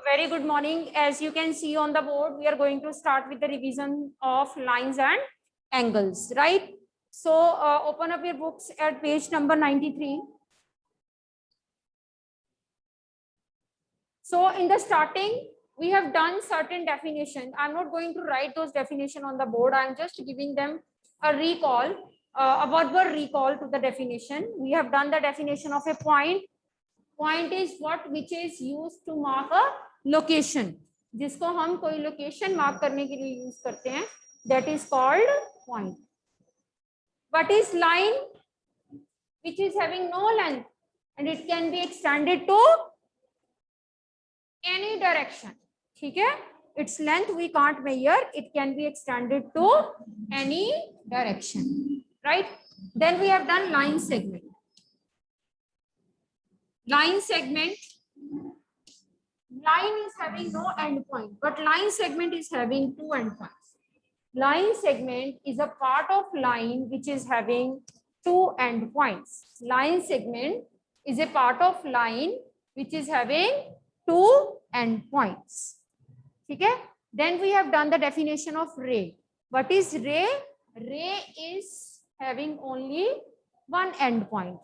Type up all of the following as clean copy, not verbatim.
very good morning. As you can see on the board, we are going to start with the revision of lines and angles, right? So open up your books at page number 93. So in the starting, we have done certain definitions. I'm not going to write those definitions on the board. I'm just giving them a recall, a verbal recall to the definition. We have done the definition of a point. Point is what which is used to mark a location. जिसको हम कोई location mark करने के लिए use करते हैं, that is called point. What is line? Which is having no length and it can be extended to any direction. ठीक है? Its length we can't measure. It can be extended to any direction. Right? Then we have done line segment. Line segment. Line is having no endpoint, but line segment is having two endpoints. Line segment is a part of line which is having two endpoints. Line segment is a part of line which is having two endpoints. Okay? Then we have done the definition of ray. What is ray? Ray is having only one endpoint.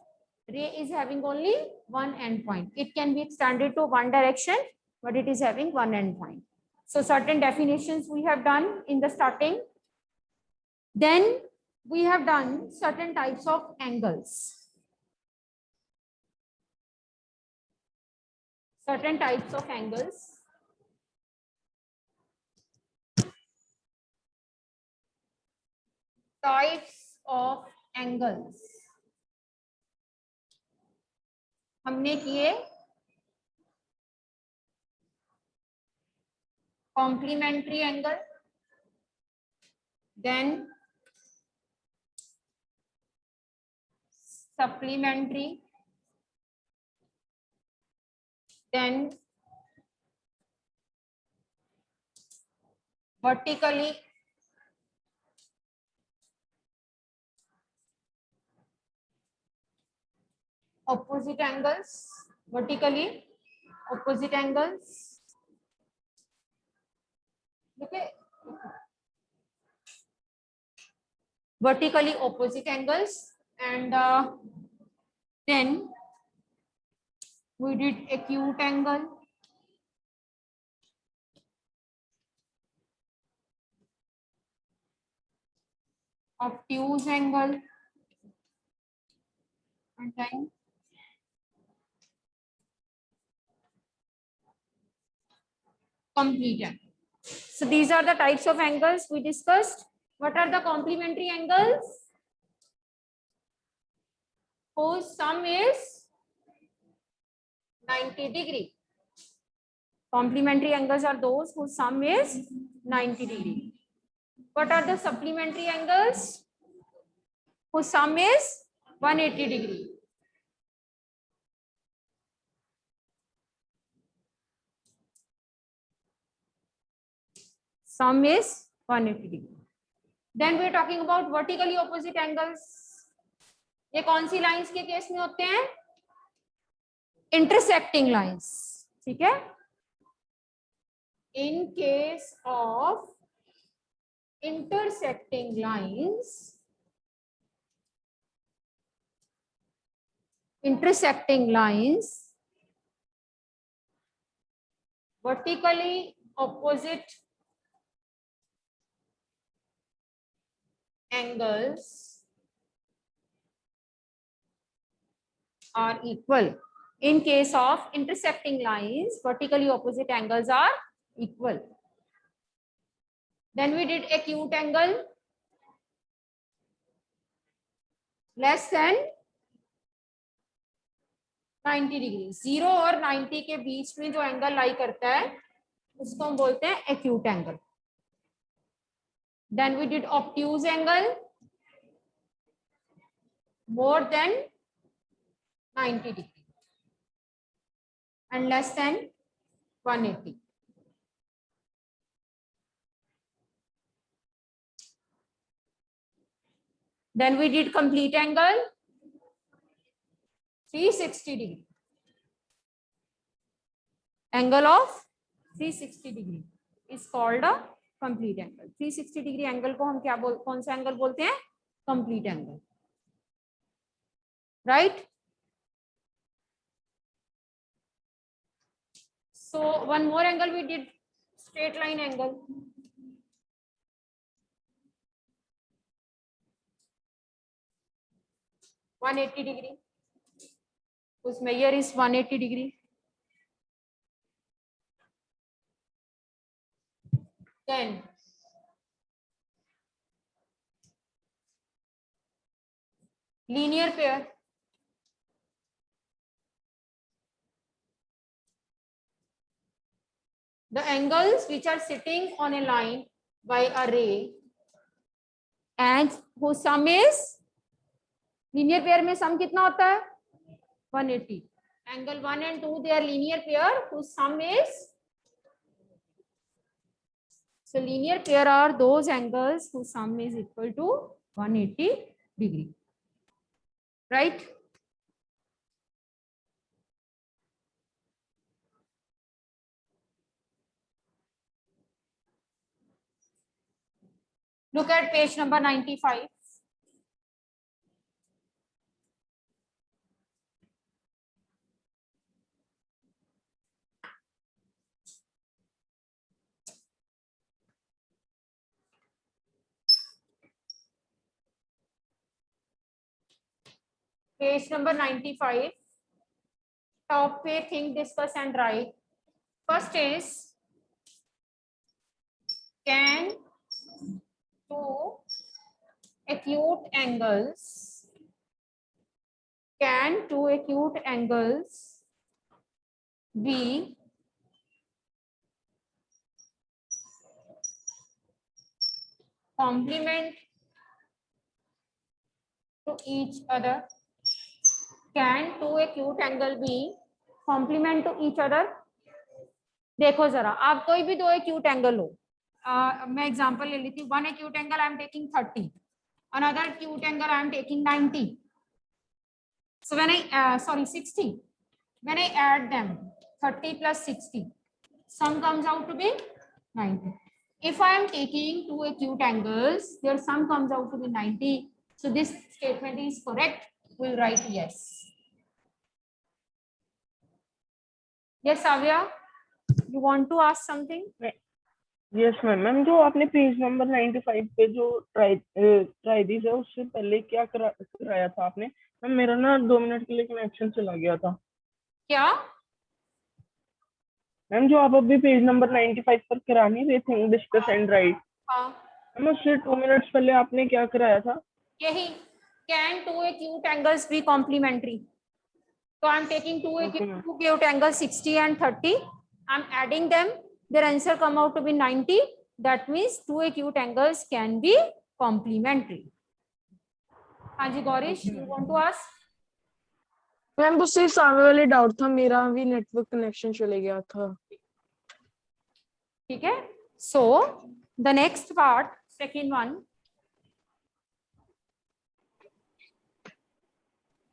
Ray is having only one endpoint. It can be extended to one direction, but it is having one endpoint. So certain definitions we have done in the starting. Then we have done certain types of angles. Certain types of angles. Types of angles. हमने किए complementary angle, then supplementary, then vertically, opposite angles, vertically opposite angles. Okay. Vertically opposite angles, and then we did acute angle, obtuse angle, and then complete angle. So these are the types of angles we discussed. What are the complementary angles? Whose sum is 90 degree. Complementary angles are those whose sum is 90 degree. What are the supplementary angles? Whose sum is 180 degree. Sum is 180 degree. Then we are talking about vertically opposite angles. ये कौन सी lines के case में होते हैं? Intersecting lines. ठीक है? In case of intersecting lines, vertically opposite angles are equal. In case of intersecting lines, vertically opposite angles are equal. Then we did acute angle, less than 90 degree. 0 और 90 के बीच में जो angle लाई करता है उसको हम बोलते हैं acute angle. Then we did obtuse angle, more than 90 degree and less than 180. Then we did complete angle, 360 degree. Angle of 360 degree is called a complete angle. 360 degree angle को हम क्या कौन सा एंगल बोलते हैं? Complete angle, right. So one more angle we did, straight line angle. (180°). Whose measure is 180°. Then linear pair. The angles which are sitting on a line by a ray and whose sum is, linear pair में sum कितना होता है? 180. Angle 1 and 2 they are linear pair whose sum is, so linear pair are those angles whose sum is equal to 180°, right? Look at page number 95. Page number 95. Top page, think, discuss and write. First is, can two acute angles be complement to each other? Can two acute angle be complement to each other? देखो जरा, आप कोई भी दो acute angle हो, मैं example ले लेती हूँ. One acute angle I am taking 30, another acute angle I am taking 90. So when I 60, when I add them, 30 plus 60, sum comes out to be 90. If I am taking two acute angles, their sum comes out to be 90. So this statement is correct. We'll write yes. Yes, Avya, you want to ask something? Yes ma'am. Ma'am जो आपने page number 95 पे जो ट्राइडीज है उससे पहले क्या कराया था आपने? मैम मेरा ना 2 मिनट के लिए कनेक्शन चला गया था। क्या मैम जो आप अभी पेज नंबर 95 पर करा नहीं रहे थे, डिस्कस एंड राइट, हाँ, मैम उससे 2 मिनट्स पहले आपने क्या कराया था? यही, can two acute angles be complementary? So I'm taking two acute angles 60 and 30. I'm adding them. Their answer come out to be 90. That means two acute angles can be complementary. हाँ जी Gaurish, you want to ask? Ma'am बस सिर्फ सामने वाले doubt था, मेरा भी network connection चले गया था। ठीक है, so the next part, second one.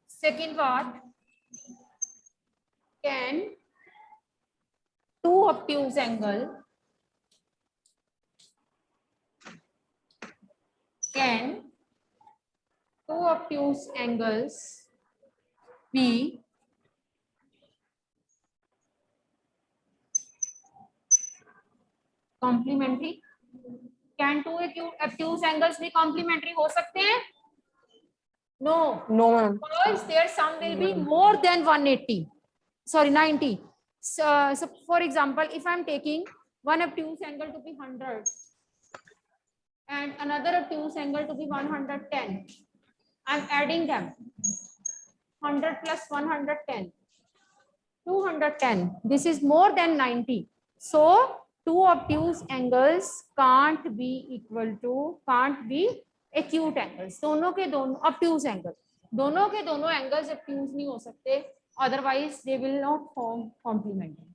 Second part, can two obtuse angle angles be complementary? Can two obtuse angles be complementary हो सकते हैं? No. No ma'am. Because their sum will be more than 180. Sorry, 90. So for example, if I am taking one obtuse angle to be 100 and another obtuse angle to be 110, I am adding them. 100 plus 110, 210. This is more than 90. So two obtuse angles can't be acute angles. दोनों के दोनों obtuse angles, दोनों के दोनों angles obtuse नहीं हो सकते, otherwise they will not form complementary.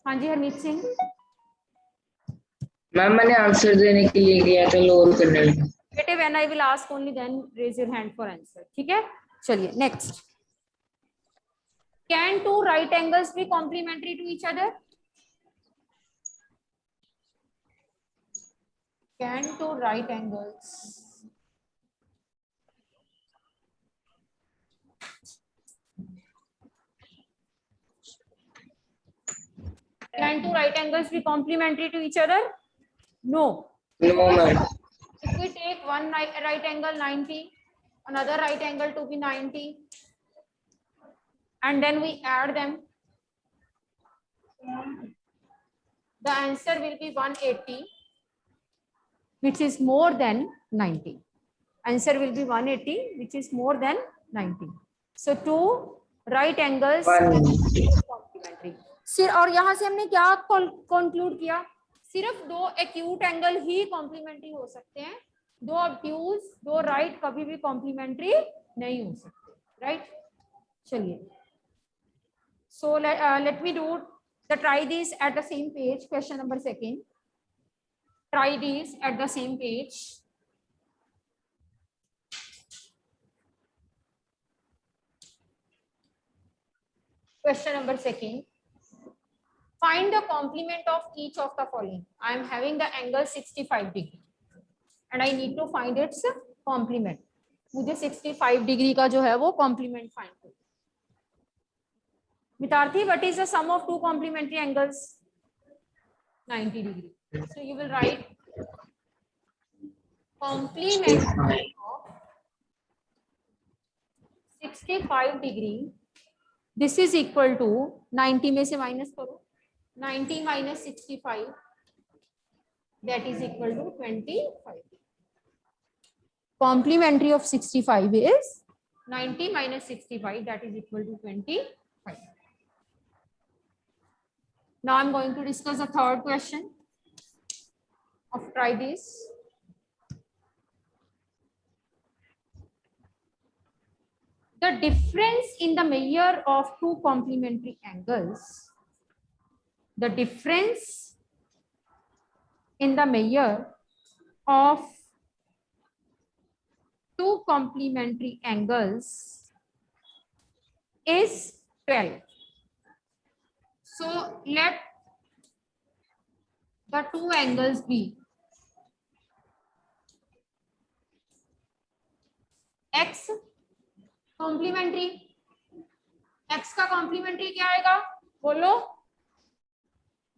हाँ जी हरमीत सिंह। मैम मैंने आंसर देने के लिए किया था लोअर करने में। बेटे when I will ask only then raise your hand for answer. ठीक है, चलिए next. Can two right angles be complementary to each other? Can two right angles be complementary to each other? No. No, ma'am. If we take one right angle 90, another right angle to be 90, and then we add them, the answer will be 180, which is more than 90. Answer will be 180, which is more than 90. So two right angles One. complementary. और यहाँ से हमने क्या conclude किया? सिर्फ दो acute angle ही complementary हो सकते हैं, दो obtuse, दो right कभी भी complementary नहीं हो सकते, right? चलिए. So let me do try these at the same page. Question number 2. Try these at the same page. Question number 2. Find the complement of each of the following. I am having the angle 65 degree and I need to find its complement. मुझे 65 degree का जो है वो complement find करना. Mitarthi, what is the sum of two complementary angles? 90 degree. So you will write complement of 65 degree. This is equal to 90 में से minus करो. 90 minus 65, that is equal to 25. Complementary of 65 is 90 minus 65, that is equal to 25. Now I'm going to discuss the third question of try this. The difference in the measure of two complementary angles, the difference in the measure of two complementary angles is 12. So let the two angles be x complementary. x का complementary क्या आएगा? बोलो.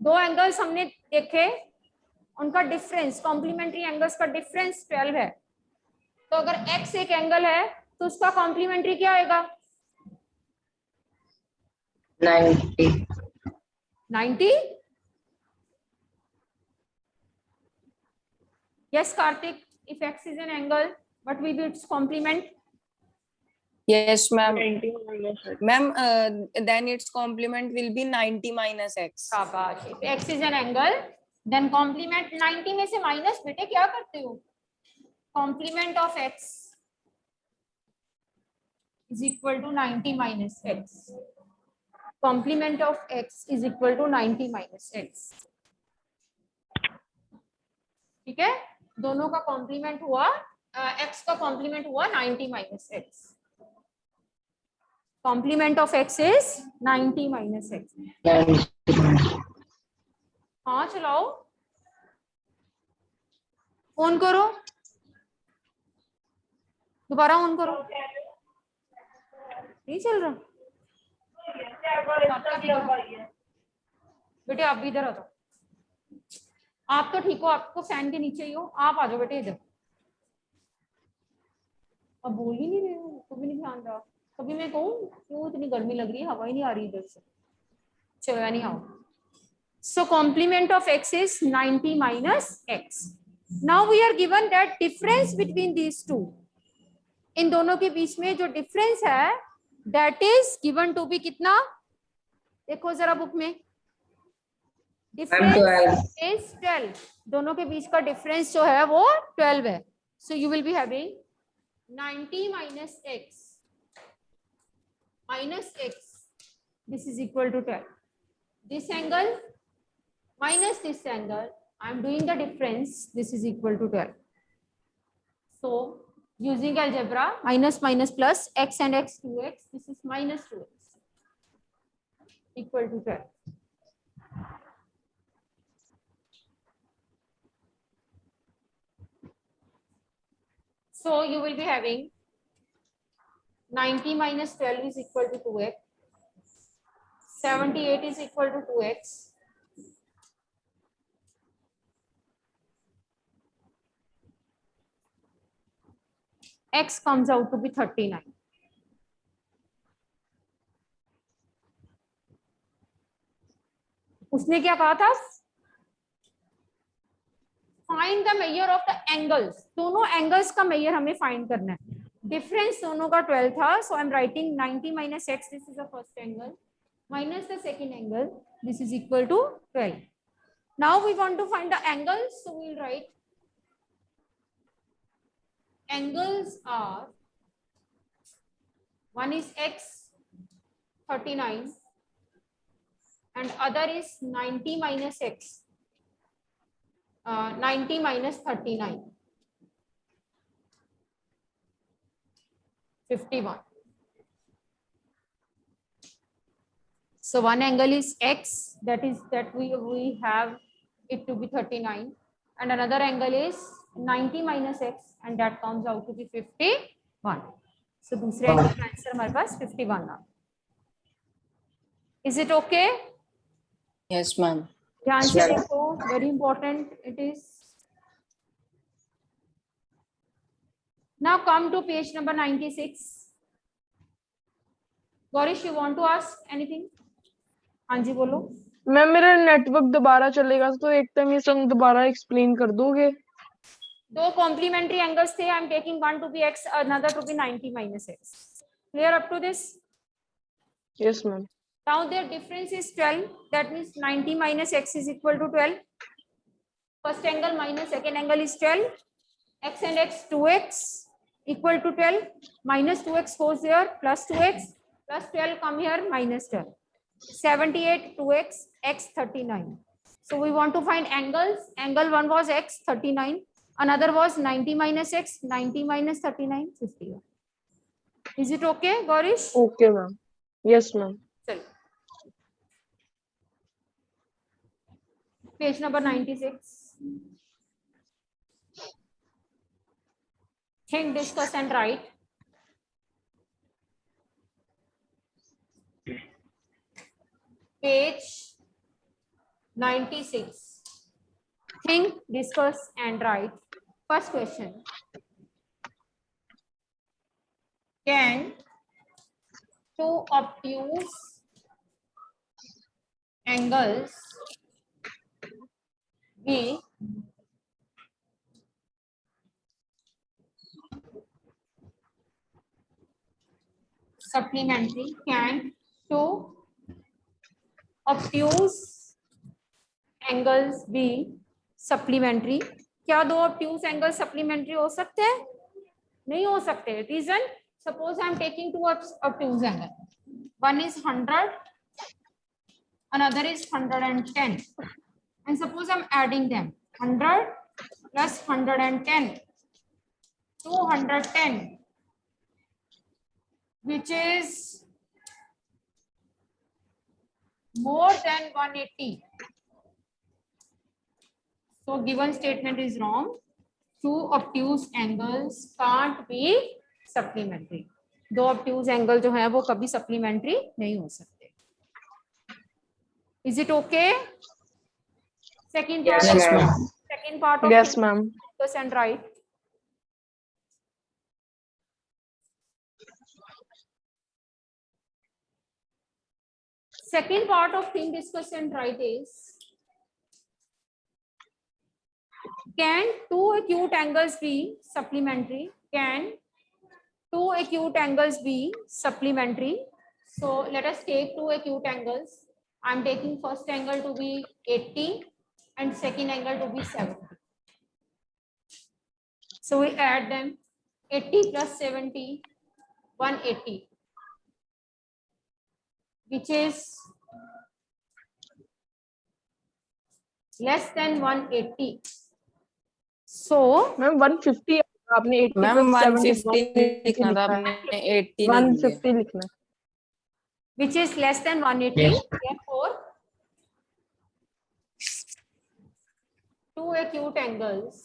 दो angles हमने देखे, उनका difference, complementary angles का difference 12 है. तो अगर x एक एंगल है तो उसका कॉम्प्लीमेंट्री क्या आएगा? 90. 90? Yes, Karthik. If x is an angle, what will be its complement? Yes, ma'am. 90 minus x. Ma'am, then its complement will be 90 minus x. शाबाश. If x is an angle, then complement 90 में से minus बेटे क्या करते हो? Complement of x is equal to 90 minus x. Complement of x is equal to 90 minus x. ठीक है? दोनों का कॉम्प्लीमेंट हुआ, x का कॉम्प्लीमेंट हुआ 90 minus x. Complement of x is 90 minus x. 90. हाँ चलाओ, ऑन करो, दोबारा ऑन करो. नहीं चल रहा बेटे, आप भी इधर आ जाओ. आप तो ठीक हो, आपको फैन के नीचे ही हो, आप आ जाओ बेटे इधर. अब बोल ही नहीं रहे हो, तो भी नहीं ध्यान रहा. कभी मैं कहूँ क्यों इतनी गर्मी लग रही है, हवा ही नहीं आ रही इधर से. चलो यानी आओ. So complement of x is 90 minus x. Now we are given that difference between these two. इन दोनों के बीच में जो डिफरेंस है, that is given to be कितना? देखो जरा बुक में. Difference is 12. दोनों के बीच का डिफरेंस जो है वो 12 है. So you will be having 90 minus x minus x. This is equal to 12. This angle minus this angle, I am doing the difference. This is equal to 12. So using algebra, minus minus plus x and x 2x. This is minus 2x equal to 12. So you will be having 90 minus 12 is equal to 2x. 78 is equal to 2x. X comes out to be 39. उसने क्या कहा था? Find the measure of the angles. दोनों angles का measure हमें find करना है. Difference दोनों का 12 था. So I am writing 90 minus x. This is the first angle minus the second angle. This is equal to 12. Now we want to find the angles. So we will write angles are, one is x 39 and other is 90 minus x. 90 minus 39. 51. So one angle is x, that we have it to be 39, and another angle is 90 minus x, and that comes out to be 51. So दूसरे angle का answer हमारे पास 51 आ. Is it okay? Yes, ma'am. ध्यान से देखो, very important it is. Now come to page number 96. Gorish, you want to ask anything? हाँ जी बोलो. Ma'am मेरा network दोबारा चलेगा तो एक टाइम ये सब दोबारा एक्सप्लेन कर दोगे? दो कॉम्प्लीमेंट्री एंगल्स थे. I am taking one to be x, another to be 90 minus x. Clear up to this? Yes ma'am. Now their difference is 12. That means 90 minus x is equal to 12. First angle minus second angle is 12. X and x, 2x equal to 12. Minus 2x goes there, plus 2x, plus 12 come here, minus 12. 78, 2x, x 39. So we want to find angles. Angle one was x 39. Another was 90 minus x, 90 minus 39, 51. Is it okay, Gorish? Okay ma'am. Yes ma'am. चलो. Page number 96. Think, discuss and write. Page 96. Think, discuss and write. First question. Can two obtuse angles be supplementary? Can two obtuse angles be supplementary? क्या दो obtuse angles supplementary हो सकते हैं? नहीं हो सकते. Reason? Suppose I am taking two obtuse angles. One is 100, another is 110, and suppose I am adding them. 100 plus 110, 210, which is more than 180. So given statement is wrong. Two obtuse angles can't be supplementary. दो obtuse angle जो है वो कभी supplementary नहीं हो सकते. Is it okay? Second part. Yes, ma'am. Second part of yes ma'am. discuss and write. Second part of think, discuss and write is, can two acute angles be supplementary? Can two acute angles be supplementary? So let us take two acute angles. I am taking first angle to be 80 and second angle to be 70. So we add them. 80 plus 70, 180, which is less than 180. So ma'am 150 आपने 80 ma'am plus 70 150 लिखना था, आपने 80 लिख 150 दिया. लिखना है. which is less than 180. Yes. Therefore, two acute angles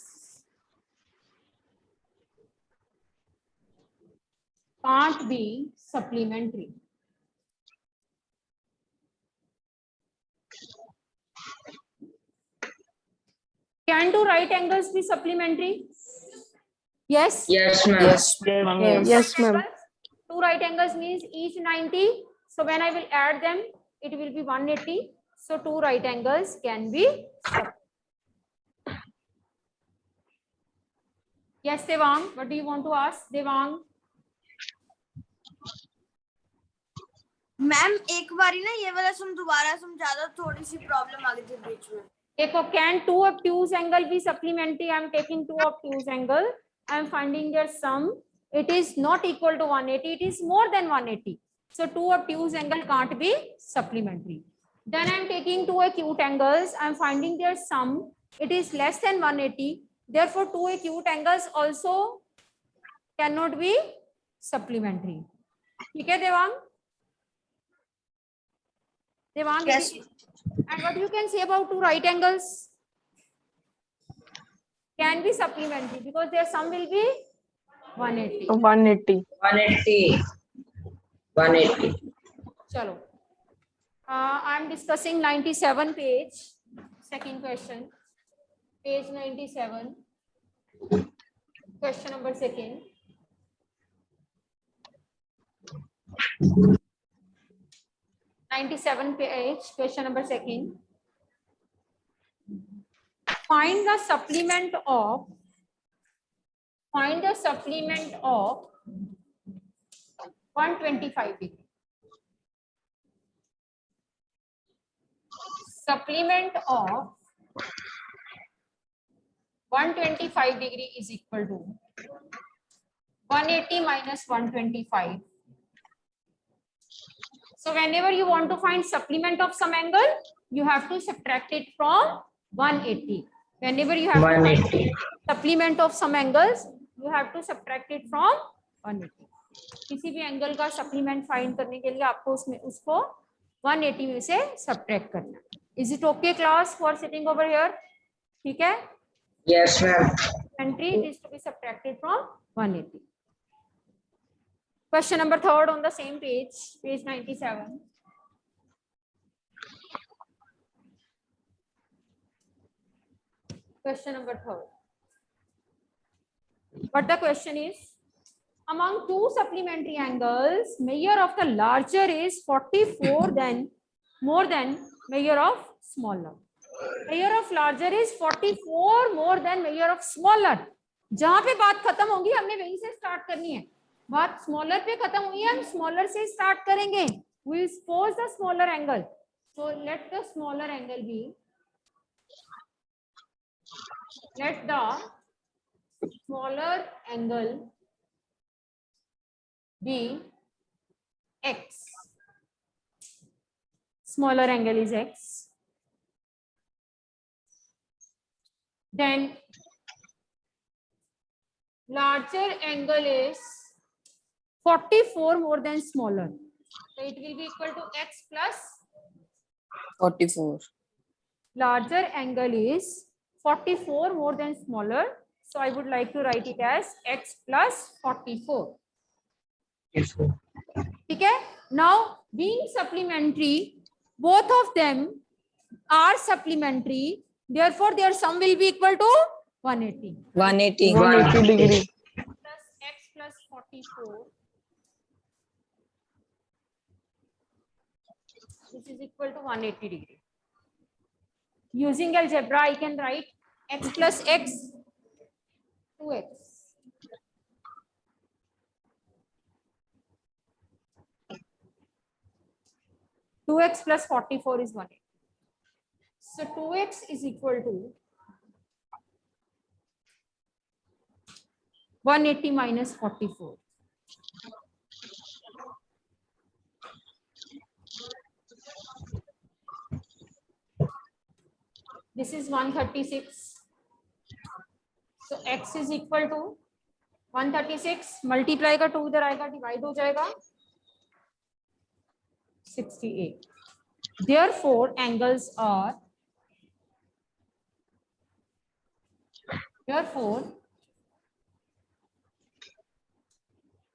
can't be supplementary. Can two right angles be supplementary? Yes. Yes, ma'am. Yes. Yes, ma'am. Yes. Yes, ma'am. Angles? Two right angles means each 90. So when I will add them, it will be 180. So two right angles can be. Yes, Devang. What do you want to ask, Devang? Ma'am एक बारी ना ये वाला सम दोबारा समझा दो, थोड़ी सी problem आ गई थी बीच में. देखो, can two obtuse angle be supplementary? I am taking two obtuse angle. I am finding their sum. It is not equal to 180. It is more than 180. So two obtuse angle can't be supplementary. Then I am taking two acute angles. I am finding their sum. It is less than 180. Therefore, two acute angles also cannot be supplementary. ठीक है Devang? Devang, Yes. and what you can say about two right angles? Can be supplementary because their sum will be 180. 180. 180. 180. Chalo. I am discussing 97 page. Second question. Page 97. Question number second. page, question number second. Find the supplement of 125 degree. Supplement of 125 degree is equal to 180 minus 125. So whenever you want to find supplement of some angle, you have to subtract it from 180. Whenever you have to find 180. supplement of some angles, you have to subtract it from 180. किसी भी angle का supplement find करने के लिए आपको उसको 180 में से सब्ट्रैक्ट करना है. Is it okay class for sitting over here? ठीक है. Yes, ma'am. Entry is to be subtracted from 180. Question number third on the same page, page 97. Question number third. What the question is? Among two supplementary angles, measure of the larger is 44 than more than measure of smaller. Measure of larger is 44 more than measure of smaller. जहां पे बात खत्म होगी हमने वहीं से start करनी है. बात स्मॉलर पे खत्म हुई है, हम स्मॉलर से स्टार्ट करेंगे. We will suppose the smaller angle. So let the smaller angle be. Let the smaller angle be x. Smaller angle is x. Then larger angle is 44 more than smaller. So it will be equal to x plus 44. larger angle is 44 more than smaller. So I would like to write it as x plus 44. Yes, ma'am. Okay. Now being supplementary, both of them are supplementary. Therefore, their sum will be equal to 180. 180. 180 degree. Plus x plus 44. This is equal to 180 degree. Using algebra, I can write x plus x, 2x. Two x plus 44 is 180. So 2x is equal to 180 minus 44. This is 136. So x is equal to 136 multiply का 2 इधर आएगा, divide हो जाएगा 68. Therefore, angles are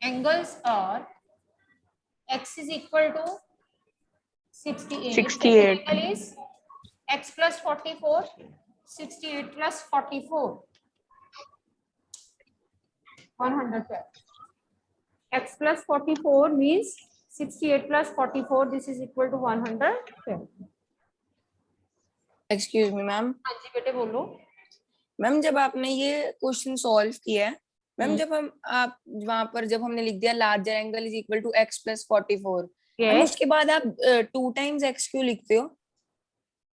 angles are x is equal to 68. 68. Angle is x plus 44, 68 plus 44, 112. X plus 44 means 68 plus 44. This is equal to 112. Excuse me ma'am. हाँ जी बेटे बोलो। Ma'am जब आपने ये क्वेश्चन सॉल्व किया है मैम, जब वहां पर जब हमने लिख दिया larger angle is equal to x plus 44, ma'am उसके बाद आप 2 टाइम्स x क्यों लिखते हो?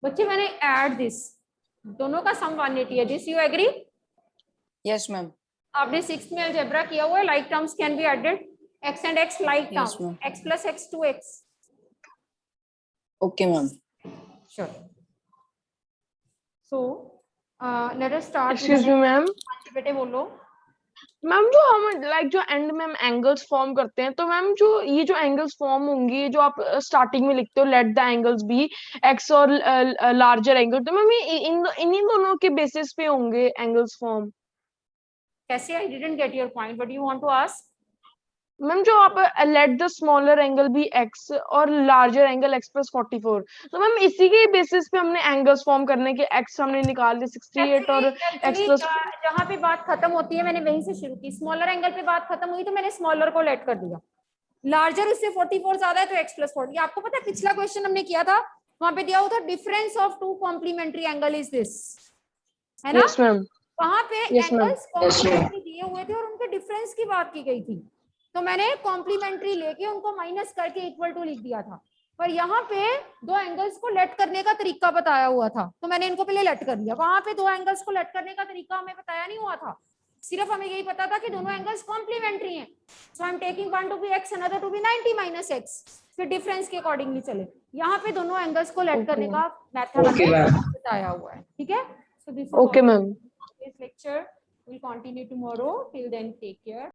बच्चे मैंने ऐड दिस, दोनों का सम 180 है। This you agree? Yes ma'am. आपने 6th में अलजेब्रा किया हुआ है, like terms can be added, x and x like Yes, terms, ma'am. x plus x 2x. Okay ma'am. Sure. So let us start. Excuse me ma'am. हाँ जी बेटे बोलो। Ma'am जो हम लाइक जो एंड में हम एंगल्स फॉर्म करते हैं, तो मैम जो ये जो एंगल्स फॉर्म होंगी, जो आप स्टार्टिंग में लिखते हो let the angles be x और लार्जर एंगल, तो मैम ये इन्हीं दोनों के बेसिस पे होंगे एंगल्स फॉर्म। कैसे? I didn't get your point. What do you want to ask? Ma'am जो आप लेट द स्मॉलर एंगल भी x और लार्जर एंगल x प्लस 44, तो मैम इसी के बेसिस पे हमने एंगल्स फॉर्म करने के x हमने निकाल दिए 68 और x Actually, प्लस। जहाँ पे बात खत्म होती है मैंने वहीं से शुरू की। स्मॉलर एंगल पे बात खत्म हुई तो मैंने स्मॉलर को लेट कर दिया, लार्जर उससे 44 ज्यादा है तो x प्लस 40। आपको पता है पिछला क्वेश्चन हमने किया था, वहां पे दिया हुआ था difference of two complementary angle is this, है ना? Yes ma'am. वहां पे Yes, ma'am. एंगल्स कॉम्प्लीमेंट्री दिए हुए थे और उनके डिफरेंस की बात की गई थी, तो मैंने कॉम्प्लीमेंट्री लेके उनको माइनस करके इक्वल टू लिख दिया था। पर यहाँ पे दो एंगल्स को लेट करने का तरीका बताया हुआ था, तो मैंने इनको पहले लेट कर दिया। वहां पे दो एंगल्स को लेट करने का तरीका हमें बताया नहीं हुआ था, सिर्फ हमें यही पता था कि दोनों एंगल्स कॉम्प्लीमेंट्री हैं। So I am taking one to be x another to be 90 minus x, फिर डिफरेंस के अकॉर्डिंगली चले। यहाँ पे दोनों एंगल्स को लेट करने का मेथड Okay, ma'am. बताया हुआ है, ठीक है? So this okay ma'am. this lecture will continue tomorrow. Till then, take care.